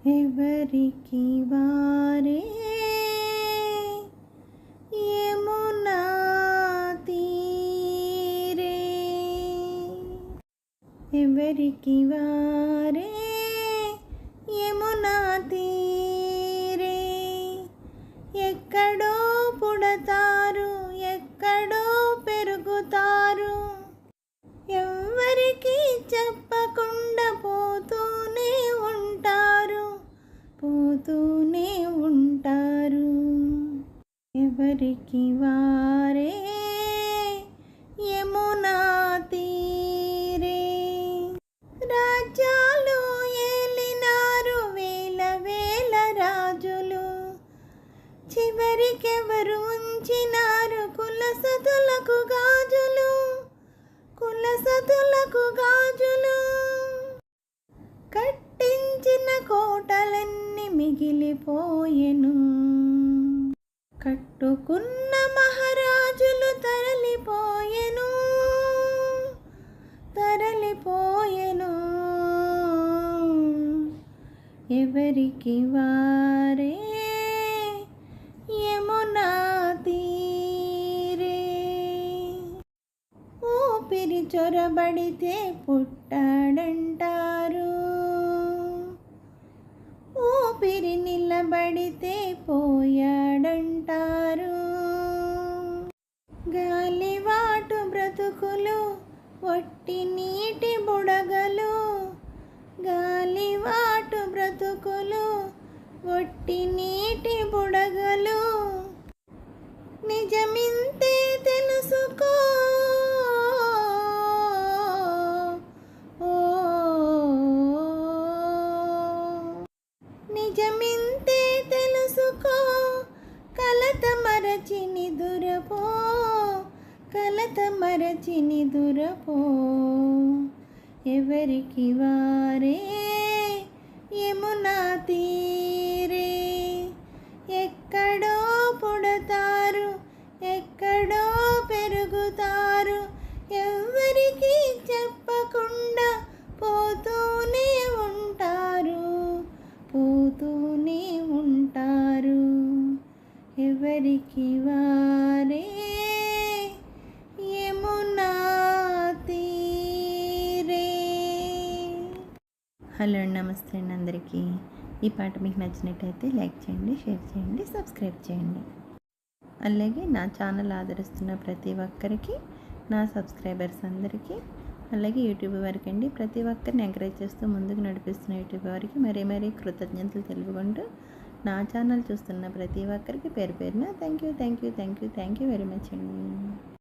ఎవరికి వారే యమునా తీరే, ఎవరికి వారే యమునా తీరే, ఎక్కడో పుడతారు ఎక్కడో పెరుగుతారు, ఎవ్వరికి చెప్పకుండా పోతూనే ఉంటారు పోతూనే ఉంటారు. ఎవరికి వారే యమునా తీరే, రాజ్యాలు ఏలినారు వేల వేల రాజులు, చివరికెవరు ఉంచినారు కులసతులకు గాజులు కులసతులకు గాజులు. కట్టించిన కోటలన్నీ మిగిలిపోయెను, కట్టుకున్న మహారాజులు తరలిపోయెను తరలిపోయెను. ఎవరికి వారే యమునా తీరే, ఊపిరి చొరబడితే పుట్టాడంటారు, ఊపిరి నిలబడితే పోయాడంటారు. గాలివాటు బ్రతుకులు ఒట్టి నీటి బుడగలు, గాలివాటు బ్రతుకులు ఒట్టి నీటి బుడగలు. నిజమింతే తెలుసుకో నిజమింతే తెలుసుకో, కలత మరచి నిదురపో కలత మరచి నిదురపో. ఎవరికి వారే యమునా తీరే, ఎక్కడో పుడతారు ఎక్కడో పెరుగుతారు, ఎవ్వరికి చెప్పకుండా పోతూనే ఉంటారు పోతూనే ఉంటారు. ఎవరికి వారే యమునా తీరే. హలో నమస్తే అండి అందరికీ. ఈ పాట మీకు నచ్చినట్టయితే లైక్ చేయండి, షేర్ చేయండి, సబ్స్క్రైబ్ చేయండి. అలాగే నా ఛానల్ ఆదరిస్తున్న ప్రతి ఒక్కరికి, నా సబ్స్క్రైబర్స్ అందరికీ, అలాగే యూట్యూబ్ వారికి అండి, ప్రతి ఒక్కరిని ఎంకరేజ్ చేస్తూ ముందుకు నడిపిస్తున్న యూట్యూబ్ వారికి మరీ కృతజ్ఞతలు తెలుపుకుంటూ, నా ఛానల్ చూస్తున్న ప్రతి ఒక్కరికి పేరు పేరున థ్యాంక్ యూ వెరీ మచ్ అండి.